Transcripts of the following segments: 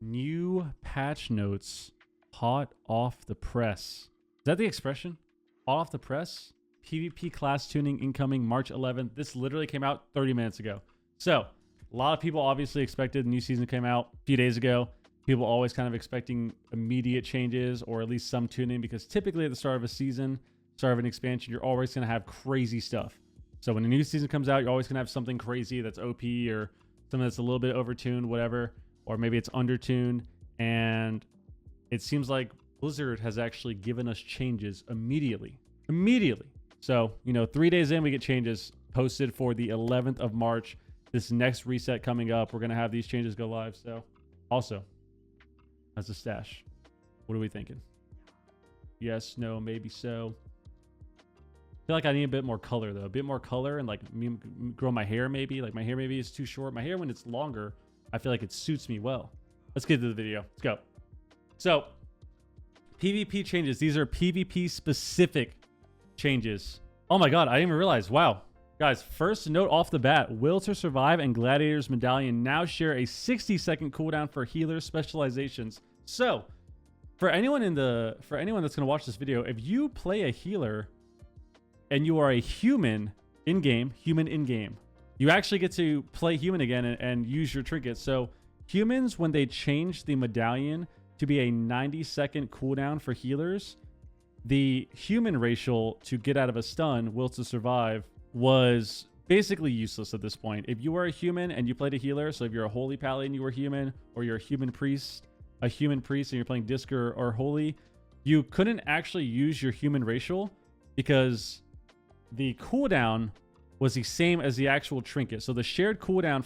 New patch notes hot off the press. Is that the expression? Hot off the press? PvP class tuning incoming March 11th. This literally came out 30 minutes ago. So a lot of people obviously expected the new season came out a few days ago. People always kind of expecting immediate changes or at least some tuning, because typically at the start of a season, start of an expansion, you're always going to have crazy stuff. So when a new season comes out, you're always going to have something crazy that's OP or something that's a little bit overtuned, whatever, or maybe it's undertuned. And it seems like Blizzard has actually given us changes immediately. So, 3 days in, we get changes posted for the 11th of March. This next reset coming up, we're going to have these changes go live. So also, as a stash, what are we thinking? Yes, no, maybe so. I feel like I need a bit more color though. A bit more color and like grow my hair maybe. Like my hair maybe is too short. My hair when it's longer, I feel like it suits me well. Let's get to the video. Let's go. So PvP changes. These are PvP specific changes. Oh my God, I didn't even realize. Wow. Guys, first note off the bat, Will to Survive and Gladiator's Medallion now share a 60-second cooldown for healer specializations. So for anyone that's gonna watch this video, if you play a healer and you are a human in-game, you actually get to play human again and use your trinkets. So humans, when they changed the medallion to be a 90-second cooldown for healers, the human racial to get out of a stun, Will to Survive, was basically useless at this point. If you were a human and you played a healer, so if you're a holy paladin, you were human, or you're a human priest and you're playing disc or holy, you couldn't actually use your human racial because the cooldown was the same as the actual trinket. So the shared cooldown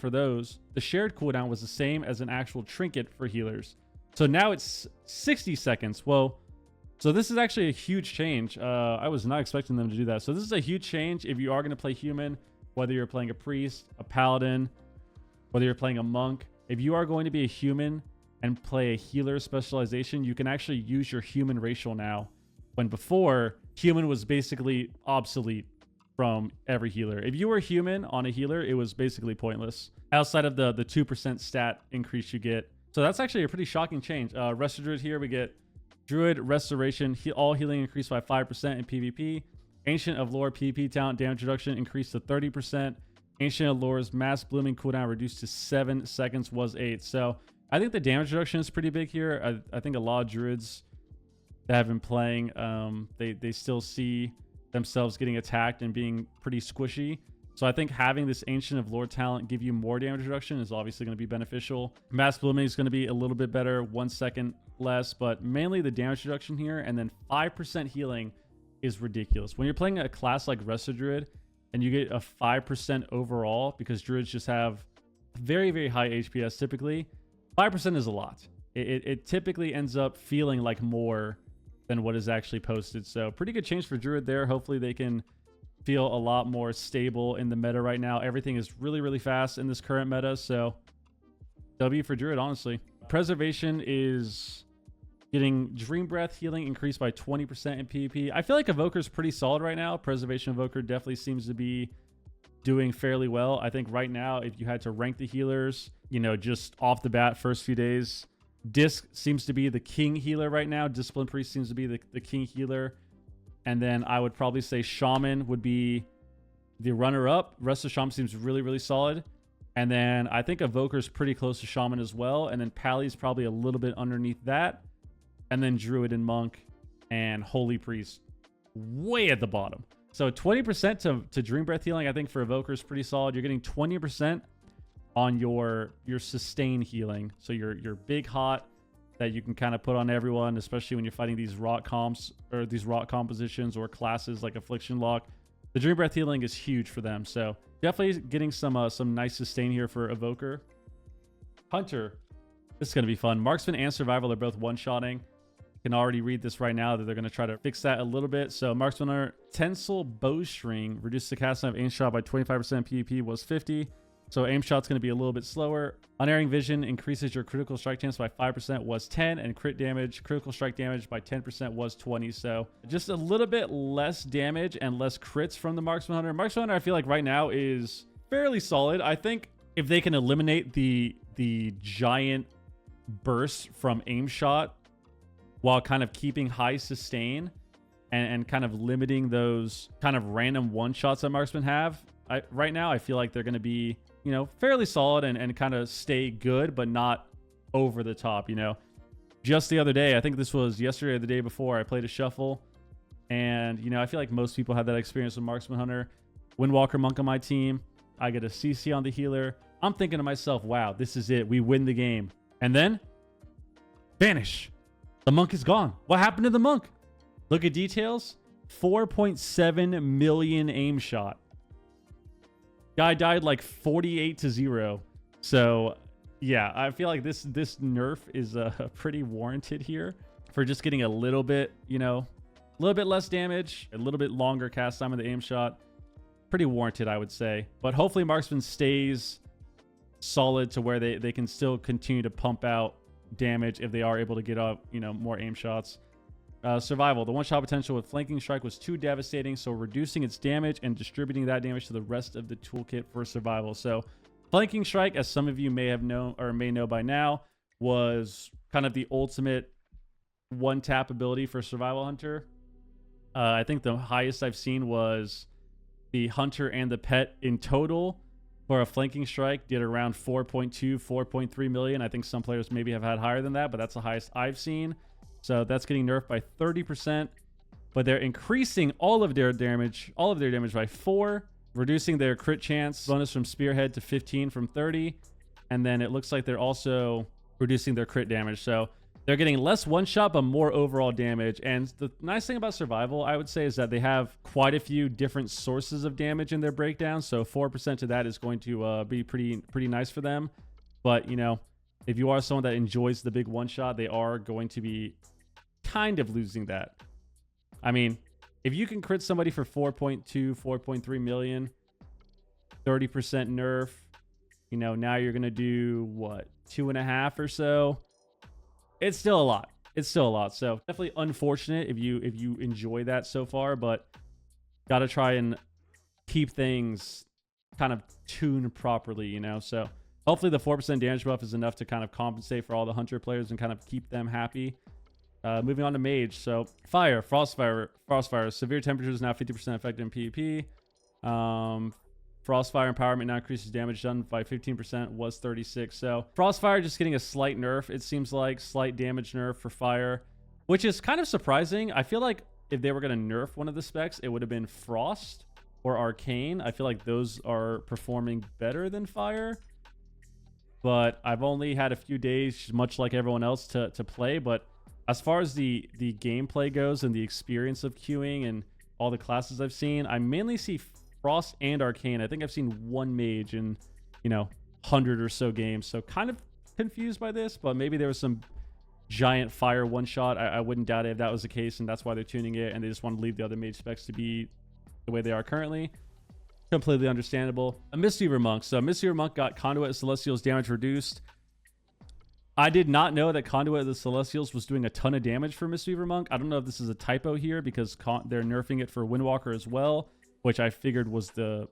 was the same as an actual trinket for healers. So now it's 60 seconds. Well, so this is actually a huge change. I was not expecting them to do that. So this is a huge change if you are going to play human, whether you're playing a priest, a paladin, whether you're playing a monk. If you are going to be a human and play a healer specialization, you can actually use your human racial now. When before, human was basically obsolete from every healer. If you were human on a healer, it was basically pointless outside of the 2% stat increase you get. So that's actually a pretty shocking change. Rest of Druid here, we get Druid Restoration, all healing increased by 5% in PvP. Ancient of Lore PvP talent damage reduction increased to 30%. Ancient of Lore's mass blooming cooldown reduced to 7 seconds was 8. So I think the damage reduction is pretty big here. I think a lot of Druids that have been playing, they still see themselves getting attacked and being pretty squishy. So I think having this Ancient of Lore talent give you more damage reduction is obviously going to be beneficial. Mass blooming is going to be a little bit better, 1 second less, but mainly the damage reduction here. And then 5% healing is ridiculous. When you're playing a class like Resto Druid and you get a 5% overall, because Druids just have very, very high HPS typically, 5% is a lot. It typically ends up feeling like more than what is actually posted. So pretty good change for Druid there. Hopefully they can feel a lot more stable in the meta right now. Everything is really, really fast in this current meta. So W for Druid, honestly. Preservation is getting Dream Breath healing increased by 20% in PvP. I feel like Evoker is pretty solid right now. Preservation Evoker definitely seems to be doing fairly well. I think right now, if you had to rank the healers, just off the bat, first few days, Disc seems to be the king healer right now. Discipline Priest seems to be the king healer. And then I would probably say Shaman would be the runner-up. Rest of Shaman seems really, really solid. And then I think Evoker is pretty close to Shaman as well. And then Pally's probably a little bit underneath that. And then Druid and Monk and Holy Priest way at the bottom. So 20% to Dream Breath healing, I think for Evoker is pretty solid. You're getting 20% on your sustain healing. So your big hot that you can kind of put on everyone, especially when you're fighting these rot comps or these rot compositions or classes like Affliction Lock. The Dream Breath healing is huge for them. So definitely getting some nice sustain here for Evoker. Hunter, this is going to be fun. Marksman and Survival are both one-shotting. Can already read this right now that they're going to try to fix that a little bit. So Marksman are Tensile Bowstring reduced the cast time of aim shot by 25%. PvP was 50. So aim shot's going to be a little bit slower. Unerring Vision increases your critical strike chance by 5% was 10, and critical strike damage by 10% was 20. So just a little bit less damage and less crits from the Marksman Hunter. Marksman Hunter, I feel like right now is fairly solid. I think if they can eliminate the giant bursts from aim shot while kind of keeping high sustain and kind of limiting those kind of random one shots that marksmen have. Right now, I feel like they're going to be, you know, fairly solid and kind of stay good, but not over the top, you know. Just the other day, I think this was yesterday or the day before, I played a shuffle. And, you know, I feel like most people have that experience with Marksman Hunter. Windwalker Monk on my team. I get a CC on the healer. I'm thinking to myself, wow, this is it. We win the game. And then, vanish. The monk is gone. What happened to the monk? Look at details. 4.7 million aim shot. Guy died like 48-0. So, yeah, I feel like this nerf is pretty warranted here for just getting a little bit, you know, a little bit less damage, a little bit longer cast time of the aim shot. Pretty warranted, I would say. But hopefully Marksman stays solid to where they can still continue to pump out damage if they are able to get up, you know, more aim shots. Survival. The one-shot potential with Flanking Strike was too devastating, so reducing its damage and distributing that damage to the rest of the toolkit for survival. So Flanking Strike, as some of you may have known or may know by now, was kind of the ultimate one-tap ability for Survival Hunter. I think the highest I've seen was the Hunter and the Pet in total for a Flanking Strike did around 4.2, 4.3 million. I think some players maybe have had higher than that, but that's the highest I've seen. So that's getting nerfed by 30%, but they're increasing all of their damage by 4, reducing their crit chance bonus from Spearhead to 15 from 30. And then it looks like they're also reducing their crit damage. So they're getting less one shot, but more overall damage. And the nice thing about Survival, I would say, is that they have quite a few different sources of damage in their breakdown. So 4% of that is going to be pretty nice for them. But, you know, if you are someone that enjoys the big one shot, they are going to be kind of losing that. I mean, if you can crit somebody for 4.2, 4.3 million, 30% nerf, you know, now you're going to do what, 2.5 or so. It's still a lot. It's still a lot. So definitely unfortunate if you enjoy that so far, but got to try and keep things kind of tuned properly, you know? So hopefully the 4% damage buff is enough to kind of compensate for all the Hunter players and kind of keep them happy. Moving on to Mage. So Fire, Frostfire. Severe temperatures now 50% effective in PvP. Frostfire empowerment now increases damage done by 15%, was 36. So Frostfire just getting a slight nerf, it seems like. Slight damage nerf for Fire, which is kind of surprising. I feel like if they were going to nerf one of the specs, it would have been Frost or Arcane. I feel like those are performing better than Fire. But I've only had a few days, much like everyone else, to play. But as far as the gameplay goes and the experience of queuing and all the classes I've seen, I mainly see Frost and Arcane. I think I've seen one Mage in, you know, 100 or so games. So kind of confused by this, but maybe there was some giant Fire one shot. I wouldn't doubt it if that was the case, and that's why they're tuning it, and they just want to leave the other Mage specs to be the way they are currently. Completely understandable. A Mistweaver Monk. So Mistweaver Monk got Conduit of Celestials damage reduced. I did not know that Conduit of the Celestials was doing a ton of damage for Mistweaver Monk. I don't know if this is a typo here because they're nerfing it for Windwalker as well, which I figured was the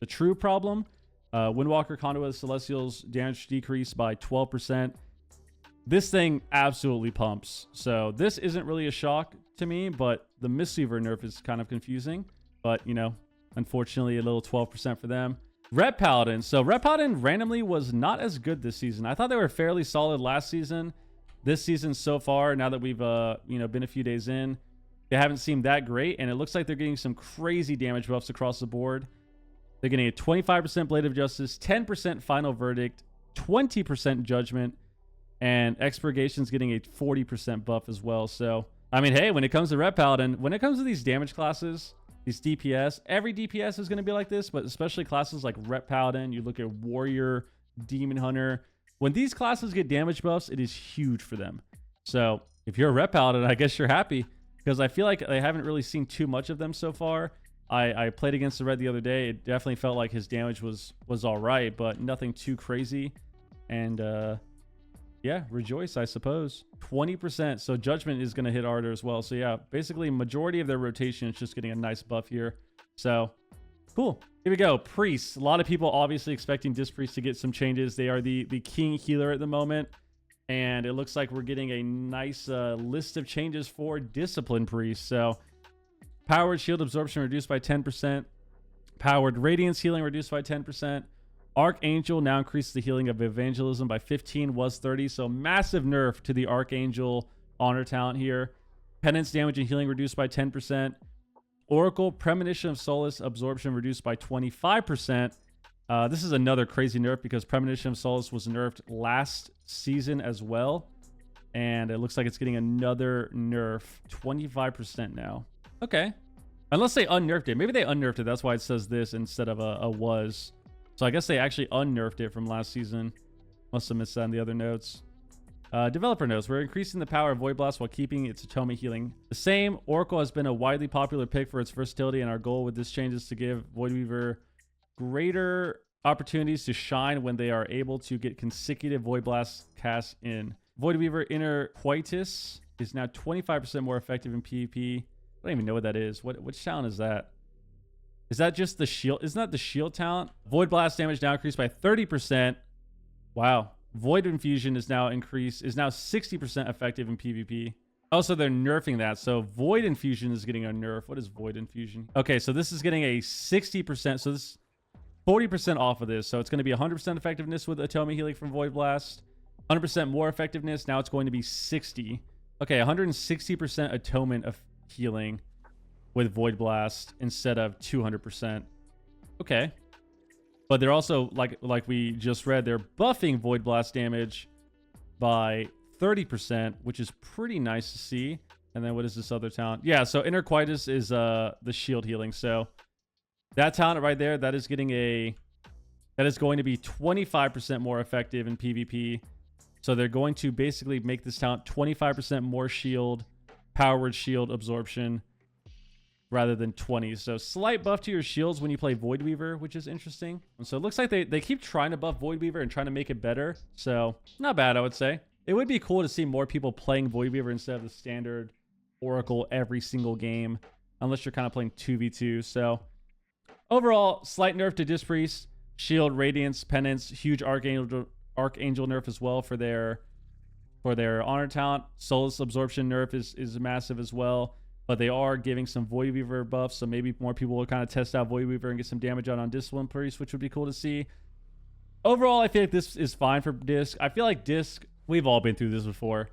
true problem. Windwalker Conduit of the Celestials damage decreased by 12%. This thing absolutely pumps. So this isn't really a shock to me, but the Mistweaver nerf is kind of confusing. But, you know, unfortunately, a little 12% for them. Red Paladin. So Red Paladin randomly was not as good this season. I thought they were fairly solid last season. This season so far, now that we've you know, been a few days in, they haven't seemed that great, and it looks like they're getting some crazy damage buffs across the board. They're getting a 25% Blade of Justice, 10% Final Verdict, 20% Judgment, and Expurgation's getting a 40% buff as well. So, I mean, hey, when it comes to Red Paladin, when it comes to these damage classes, these DPS, every DPS is going to be like this, but especially classes like Ret Paladin, you look at Warrior, Demon Hunter. When these classes get damage buffs, it is huge for them. So if you're a Ret Paladin, I guess you're happy because I feel like I haven't really seen too much of them so far. I played against the Red the other day. It definitely felt like his damage was all right, but nothing too crazy. And yeah, rejoice, I suppose. 20%. So Judgment is going to hit harder as well. So yeah, basically majority of their rotation is just getting a nice buff here. So cool. Here we go. Priests. A lot of people obviously expecting Disc Priest to get some changes. They are the king healer at the moment. And it looks like we're getting a nice list of changes for Discipline Priest. So powered shield absorption reduced by 10%. Powered radiance healing reduced by 10%. Archangel now increases the healing of evangelism by 15, was 30. So massive nerf to the Archangel honor talent here. Penance damage and healing reduced by 10%. Oracle Premonition of Solace absorption reduced by 25%. This is another crazy nerf because Premonition of Solace was nerfed last season as well. And it looks like it's getting another nerf, 25% now. Okay. Unless they unnerfed it. Maybe they unnerfed it. That's why it says this instead of a was. So I guess they actually unnerfed it from last season. Must have missed that in the other notes. Developer notes. We're increasing the power of Void Blast while keeping its Atomic healing the same. Oracle has been a widely popular pick for its versatility, and our goal with this change is to give Void Weaver greater opportunities to shine when they are able to get consecutive Void Blast casts in. Void Weaver Inner Quietus is now 25% more effective in PvP. I don't even know what that is. Which talent is that? Is that just the shield? Isn't that the shield talent? Void Blast damage now increased by 30%. Wow. Void Infusion is now 60% effective in PvP. Also, they're nerfing that. So Void Infusion is getting a nerf. What is Void Infusion? Okay, so this is getting a 60%. So this 40% off of this. So it's going to be 100% effectiveness with Atomic healing from Void Blast. 100% more effectiveness. Now it's going to be 60. Okay, 160% atonement of healing with Void Blast instead of 200%. Okay. But they're also, like we just read, they're buffing Void Blast damage by 30%, which is pretty nice to see. And then what is this other talent? Yeah, so Inner Quietus is the shield healing. So that talent right there, that is going to be 25% more effective in PvP. So they're going to basically make this talent 25% more shield, powered shield absorption rather than 20. So slight buff to your shields when you play Void Weaver, which is interesting. And so it looks like they keep trying to buff Void Weaver and trying to make it better. So not bad, I would say. It would be cool to see more people playing Void Weaver instead of the standard Oracle every single game, unless you're kind of playing 2v2. So overall, slight nerf to Disc Priest, Shield, Radiance, Penance, huge Archangel nerf as well for their honor talent. Solace absorption nerf is massive as well. But they are giving some Void Weaver buffs, so maybe more people will kind of test out Void Weaver and get some damage on Discipline Priest, which would be cool to see. Overall, I feel like this is fine for Disc. I feel like Disc, we've all been through this before.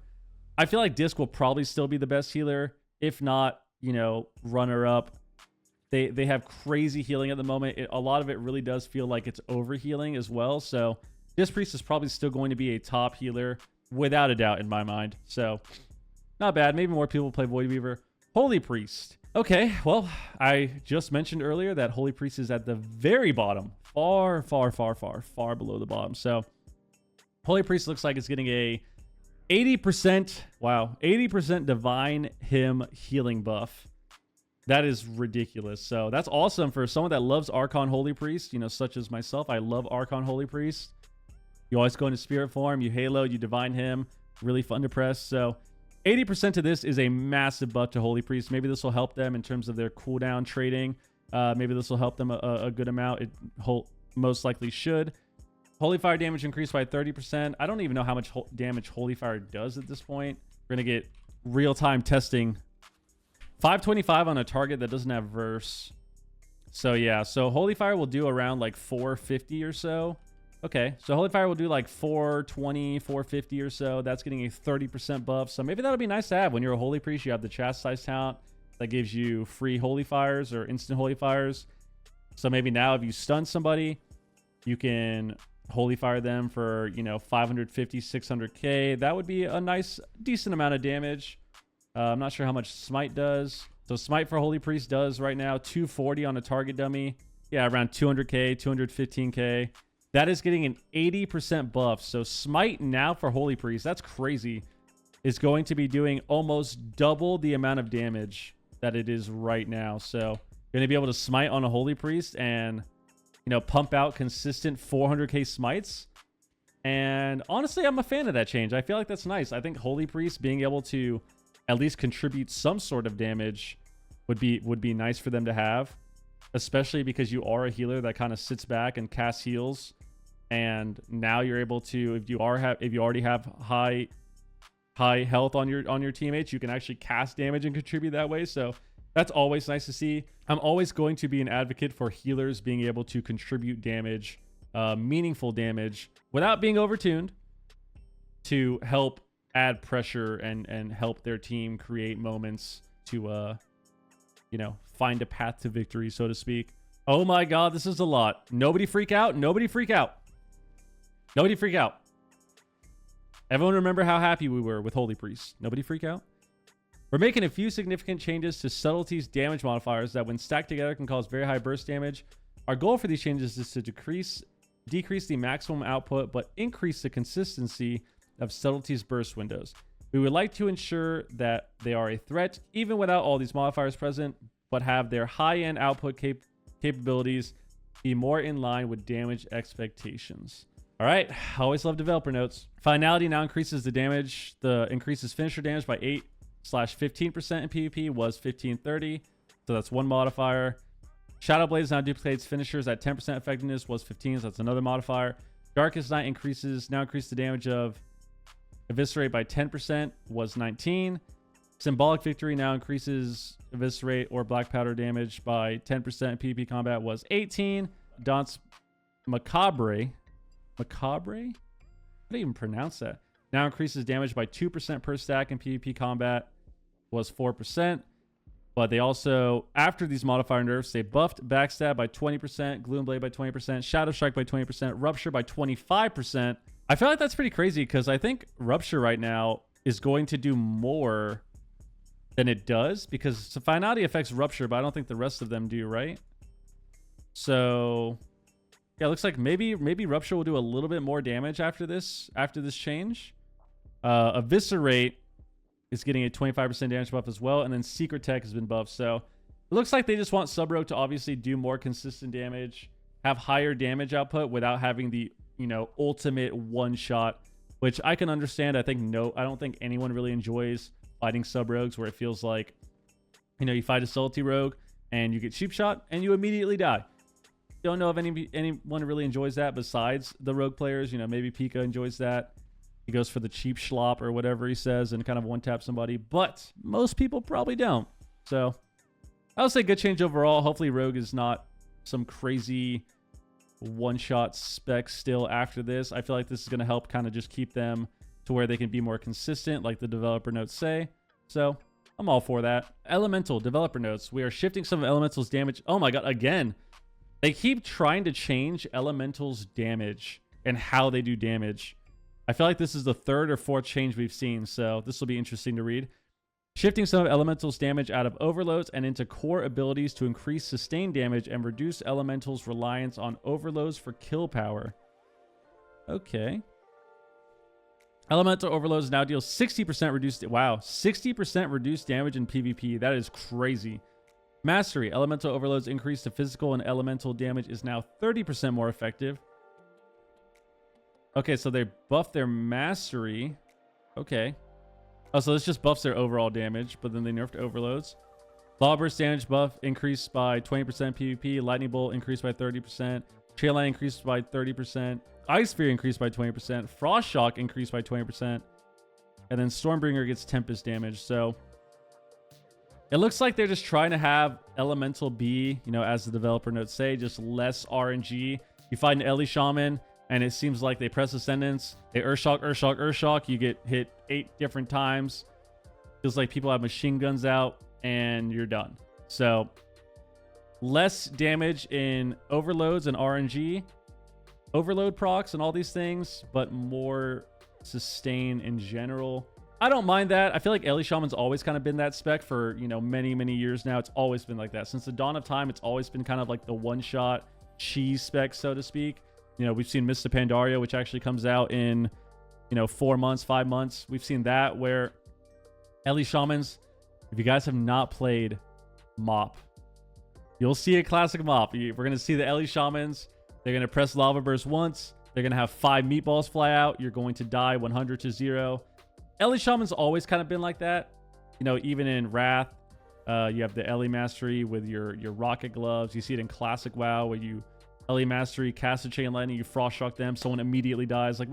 I feel like Disc will probably still be the best healer, if not, runner-up. They have crazy healing at the moment. A lot of it really does feel like it's over-healing as well, so Disc Priest is probably still going to be a top healer, without a doubt in my mind. So, not bad. Maybe more people play Void Weaver. Holy Priest. Okay, well, I just mentioned earlier that Holy Priest is at the very bottom. Far, far, far, far, far below the bottom. So, Holy Priest looks like it's getting a 80%, wow, 80% Divine Hymn healing buff. That is ridiculous. So, that's awesome for someone that loves Archon Holy Priest, such as myself. I love Archon Holy Priest. You always go into Spirit form, you Halo, you Divine Hymn. Really fun to press. So, 80% of this is a massive buff to Holy Priest. Maybe this will help them in terms of their cooldown trading. Maybe this will help them a good amount. It most likely should. Holy Fire damage increased by 30%. I don't even know how much damage Holy Fire does at this point. We're going to get real-time testing. 525 on a target that doesn't have verse. So yeah, so Holy Fire will do around like 450 or so. Okay, so Holy Fire will do like 420, 450 or so. That's getting a 30% buff. So maybe that'll be nice to have. When you're a Holy Priest, you have the Chastise talent that gives you free Holy Fires or instant Holy Fires. So maybe now if you stun somebody, you can Holy Fire them for, 550, 600k. That would be a nice, decent amount of damage. I'm not sure how much Smite does. So Smite for Holy Priest does right now 240 on a target dummy. Yeah, around 200k, 215k. That is getting an 80% buff. So Smite now for Holy Priest, that's crazy, is going to be doing almost double the amount of damage that it is right now. So you're going to be able to Smite on a Holy Priest and, pump out consistent 400k Smites. And honestly, I'm a fan of that change. I feel like that's nice. I think Holy Priest being able to at least contribute some sort of damage would be nice for them to have. Especially because you are a healer that kind of sits back and casts heals and now you're able to, if you already have high health on your teammates, you can actually cast damage and contribute that way. So that's always nice to see. I'm always going to be an advocate for healers being able to contribute damage, meaningful damage, without being overtuned, to help add pressure and help their team create moments to find a path to victory, so to speak. Oh my god, this is a lot. Nobody freak out. Nobody freak out. Nobody freak out. Everyone remember how happy we were with Holy Priest. Nobody freak out. We're making a few significant changes to Subtlety's damage modifiers that when stacked together can cause very high burst damage. Our goal for these changes is to decrease the maximum output but increase the consistency of Subtlety's burst windows. We would like to ensure that they are a threat even without all these modifiers present, but have their high-end output capabilities be more in line with damage expectations. All right, always love developer notes. Finality now increases the damage. Increases finisher damage by 8/15% in PvP was 1530. So that's one modifier. Shadow Blades now duplicates finishers at 10% effectiveness was 15. So that's another modifier. Darkest Night now increase the damage of Eviscerate by 10% was 19. Symbolic Victory now increases Eviscerate or Black Powder damage by 10% in PvP combat was 18. Danse Macabre? How do I even pronounce that? Now increases damage by 2% per stack in PvP combat was 4%. But they also, after these modifier nerfs, they buffed Backstab by 20%, Gloomblade by 20%, Shadow Strike by 20%, Rupture by 25%. I feel like that's pretty crazy because I think Rupture right now is going to do more than it does because the Finality affects Rupture, but I don't think the rest of them do, right? So yeah, it looks like maybe Rupture will do a little bit more damage after this change. Eviscerate is getting a 25% damage buff as well, and then Secret Tech has been buffed. So it looks like they just want Sub Rogue to obviously do more consistent damage, have higher damage output without having the ultimate one shot, which I can understand. I don't think anyone really enjoys fighting Sub Rogues where it feels like you fight a Salty Rogue and you get cheap shot and you immediately die. Don't know if anyone really enjoys that besides the rogue players. Maybe Pika enjoys that. He goes for the cheap schlop or whatever he says and kind of one-tap somebody. But most people probably don't. So I would say good change overall. Hopefully Rogue is not some crazy one-shot spec still after this. I feel like this is going to help kind of just keep them to where they can be more consistent like the developer notes say. So I'm all for that. Elemental developer notes. We are shifting some of Elemental's damage. Oh my god, again. They keep trying to change Elemental's damage and how they do damage. I feel like this is the third or fourth change we've seen, so this will be interesting to read. Shifting some of Elemental's damage out of overloads and into core abilities to increase sustained damage and reduce Elemental's reliance on overloads for kill power. Okay. Elemental overloads now deal 60% reduced... Wow, 60% reduced damage in PvP. That is crazy. Mastery. Elemental overloads increase to physical and elemental damage is now 30% more effective. Okay, so they buffed their mastery. Okay. Oh, so this just buffs their overall damage, but then they nerfed overloads. Law Burst damage buff increased by 20% PvP. Lightning Bolt increased by 30%. Trail Line increased by 30%. Ice Sphere increased by 20%. Frost Shock increased by 20%. And then Stormbringer gets Tempest damage. So it looks like they're just trying to have Elemental be, as the developer notes say, just less RNG. You find an Ellie Shaman, and it seems like they press Ascendance. They Earthshock, Earthshock, Earthshock. You get hit 8 different times. Feels like people have machine guns out, and you're done. So less damage in overloads and RNG, overload procs and all these things, but more sustain in general. I don't mind that. I feel like Ellie Shaman's always kind of been that spec for, many years now. It's always been like that. Since the dawn of time, it's always been kind of like the one-shot cheese spec, so to speak. We've seen Mr. Pandaria, which actually comes out in, 4 months, 5 months. We've seen that where Ellie Shamans, if you guys have not played Mop, you'll see a classic Mop. We're going to see the Ellie Shamans. They're going to press Lava Burst once. They're going to have 5 meatballs fly out. You're going to die 100-0. Ellie Shaman's always kind of been like that. Even in Wrath, you have the Ellie Mastery with your rocket gloves. You see it in Classic WoW where you LE Mastery, cast a Chain Lightning, you Frost Shock them, someone immediately dies. Like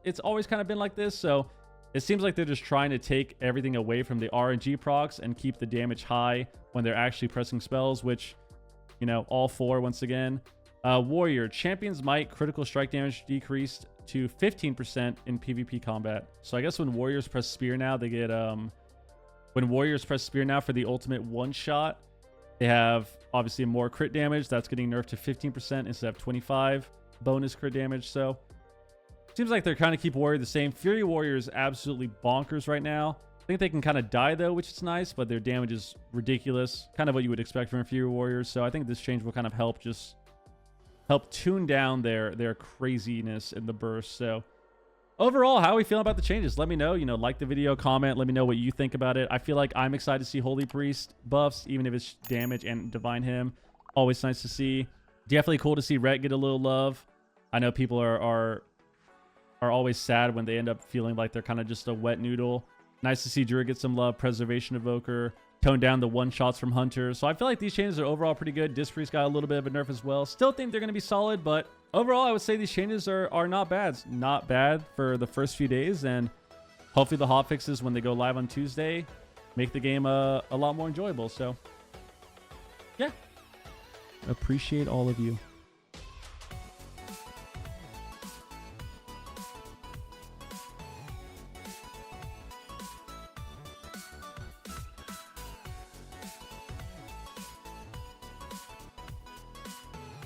it's always kind of been like this. So it seems like they're just trying to take everything away from the RNG procs and keep the damage high when they're actually pressing spells, which, you know, all four once again. Warrior, Champion's Might, critical strike damage decreased to 15% in PvP combat. So I guess when Warriors press Spear now, they get, when Warriors press Spear now for the ultimate one shot, they have obviously more crit damage. That's getting nerfed to 15% instead of 25 bonus crit damage. So seems like they're kind of keep Warrior the same. Fury Warrior is absolutely bonkers right now. I think they can kind of die though, which is nice, but their damage is ridiculous. Kind of what you would expect from a Fury Warriors. So I think this change will kind of help tune down their craziness in the burst. So overall, how are we feeling about the changes? Let me know. You know, like the video, comment. Let me know what you think about it. I feel like I'm excited to see Holy Priest buffs, even if it's damage and Divine Hymn. Always nice to see. Definitely cool to see Rhett get a little love. I know people are always sad when they end up feeling like they're kind of just a wet noodle. Nice to see Druid get some love. Preservation Evoker. Tone down the one shots from Hunters. So I feel like these changes are overall pretty good. Disc Priest got a little bit of a nerf as well. Still think they're going to be solid, but overall I would say these changes are not bad. Not bad for the first few days, and hopefully the hot fixes when they go live on Tuesday make the game a lot more enjoyable. So yeah, appreciate all of you.